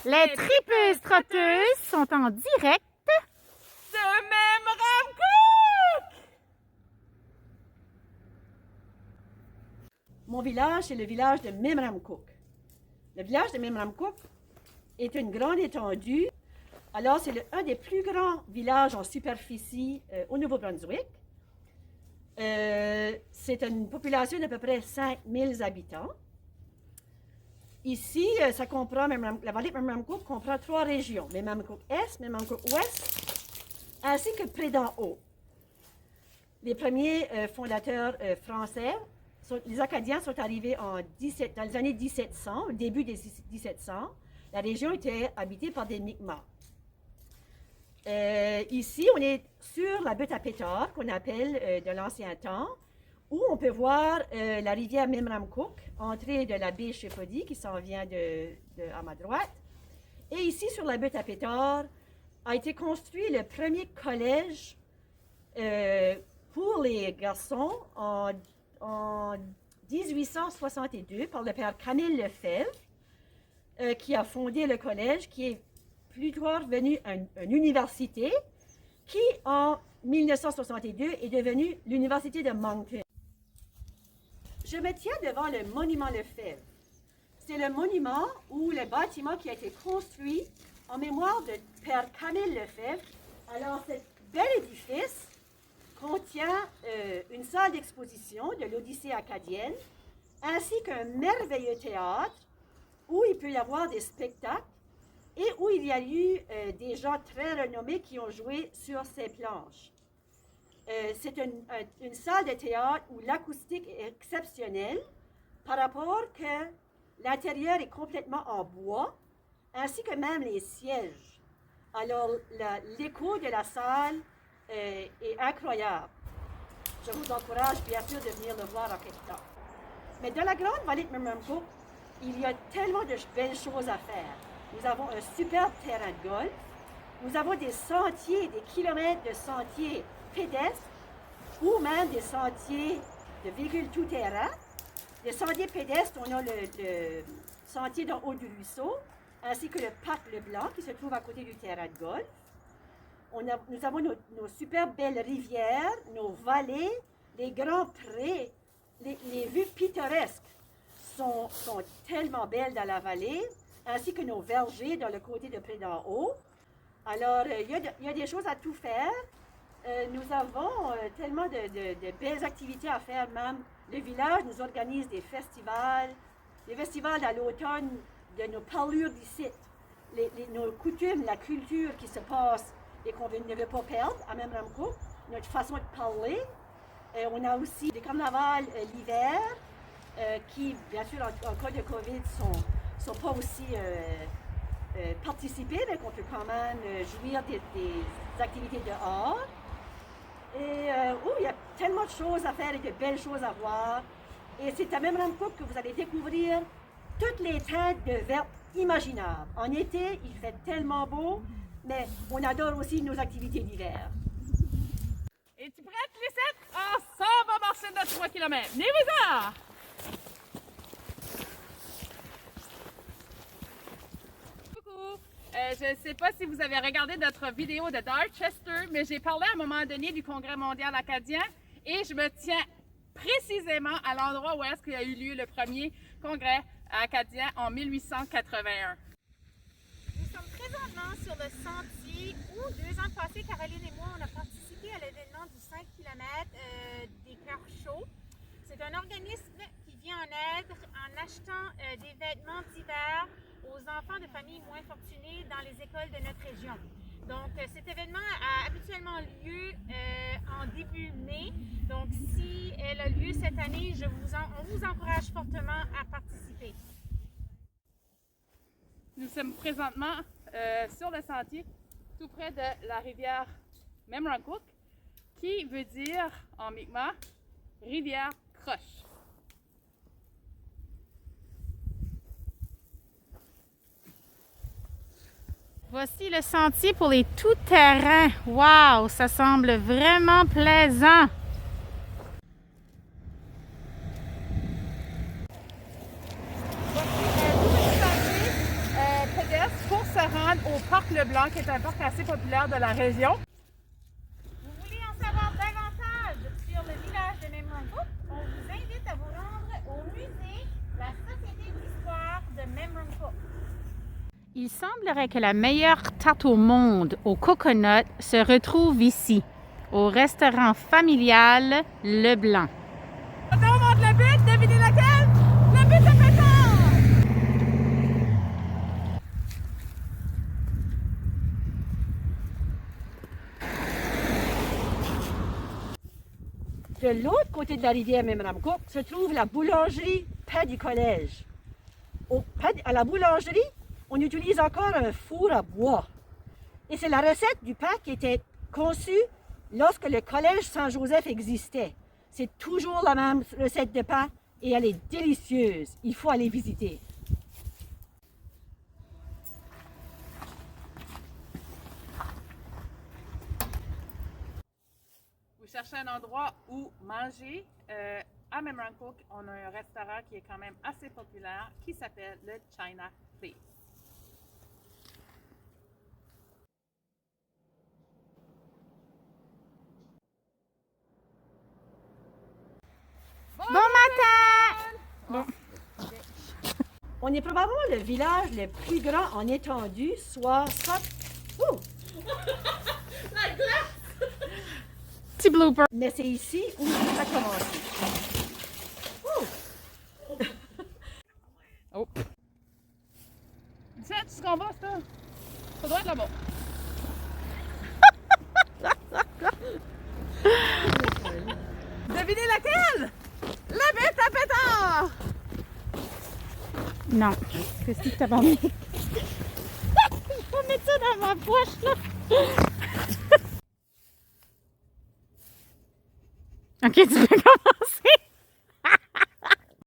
Les tripeuses trotteuses sont en direct de Memramcook! Mon village, c'est le village de Memramcook. Le village de Memramcook est une grande étendue. Alors, c'est un des plus grands villages en superficie au Nouveau-Brunswick. C'est une population d'à peu près 5000 habitants. Ici, ça comprend, la vallée de Memramcook comprend 3 régions, Memramcook Est, Memramcook Ouest, ainsi que Près-d'en-Haut. Les premiers fondateurs français, les Acadiens sont arrivés dans les années 1700, au début des 1700. La région était habitée par des Mi'kmaq. Ici, on est sur la butte à pétard, qu'on appelle de l'ancien temps, où on peut voir la rivière Memramcook, entrée de la baie Shepody, qui s'en vient à ma droite. Et ici, sur la butte à pétard, a été construit le premier collège pour les garçons en 1862 par le père Camille Lefebvre, qui a fondé le collège, qui est plus tard devenu une université, qui en 1962 est devenue l'université de Moncton. Je me tiens devant le monument Lefebvre. C'est le monument ou le bâtiment qui a été construit en mémoire de père Camille Lefebvre. Alors, ce bel édifice contient une salle d'exposition de l'Odyssée acadienne, ainsi qu'un merveilleux théâtre où il peut y avoir des spectacles et où il y a eu des gens très renommés qui ont joué sur ces planches. C'est une salle de théâtre où l'acoustique est exceptionnelle par rapport que l'intérieur est complètement en bois, ainsi que même les sièges. Alors, l'écho de la salle est incroyable. Je vous encourage bien sûr de venir le voir en quelque temps. Mais dans la grande vallée de Memramcook, il y a tellement de belles choses à faire. Nous avons un superbe terrain de golf. Nous avons des sentiers, des kilomètres de sentiers pédestres ou même des sentiers de véhicules tout-terrain. Les sentiers pédestres, on a le sentier d'en haut du ruisseau, ainsi que le parc Leblanc qui se trouve à côté du terrain de golf. Nous avons nos superbes belles rivières, nos vallées, les grands prés, les vues pittoresques sont tellement belles dans la vallée, ainsi que nos vergers dans le côté de Près-d'en-Haut. Alors, il y a des choses à tout faire. Nous avons tellement de belles activités à faire même. Le village nous organise des festivals à l'automne de nos parlures d'ici, nos coutumes, la culture qui se passe et qu'on ne veut pas perdre à Memramcook, notre façon de parler. On a aussi des carnavals l'hiver qui, bien sûr, en cas de COVID, sont pas aussi participés, mais qu'on peut quand même jouir des activités dehors. Et il y a tellement de choses à faire et de belles choses à voir. Et c'est à Memramcook que vous allez découvrir toutes les teintes de vert imaginables. En été, il fait tellement beau, mais on adore aussi nos activités d'hiver. Es-tu prête, Lisette? Ah, ça va marcher de 3 km. Venez-vous-en! Coucou! Je ne sais pas si vous avez regardé notre vidéo de Dorchester, mais j'ai parlé à un moment donné du Congrès mondial acadien et je me tiens précisément à l'endroit où est-ce qu'il y a eu lieu le premier Congrès acadien en 1881. Nous sommes présentement sur le sentier où 2 ans passés, Caroline et moi, on a participé à l'événement du 5 km des cœurs chauds. C'est un organisme qui vient en aide en achetant des vêtements d'hiver aux enfants de familles moins fortunées dans les écoles de notre région. Donc, cet événement a habituellement lieu en début mai. Donc, si elle a lieu cette année, on vous encourage fortement à participer. Nous sommes présentement sur le sentier tout près de la rivière Memramcook, qui veut dire en Mi'kmaq rivière croche. Voici le sentier pour les tout-terrains. Wow, ça semble vraiment plaisant. Voici un nouveau sentier pédestre pour le blanc, qui est un parc assez populaire de la région. Vous voulez en savoir davantage sur le village de Memramcook? On vous invite à vous rendre au musée La Société d'Histoire de Memramcook. Il semblerait que la meilleure tarte au monde au coconut se retrouve ici, au restaurant familial Le Blanc. On te remonte le but, devinez laquelle? Le but à pétard! De l'autre côté de la rivière Memramcook se trouve la boulangerie près du collège. À la boulangerie, on utilise encore un four à bois. Et c'est la recette du pain qui était conçue lorsque le collège Saint-Joseph existait. C'est toujours la même recette de pain et elle est délicieuse. Il faut aller visiter. Vous cherchez un endroit où manger. À Memramcook, on a un restaurant qui est quand même assez populaire qui s'appelle le China Place. Bon matin! On est probablement le village le plus grand en étendue, soit... Ouh! Petit blooper. Mais c'est ici où ça a commencé. Ouh! Oh. Tiens, tu s'en vas, ça? Ça doit être là-bas. Devinez laquelle? La bête à pétard! Non. Qu'est-ce que tu vas mettre? Je vais mettre ça dans ma poche, là. OK, tu peux commencer.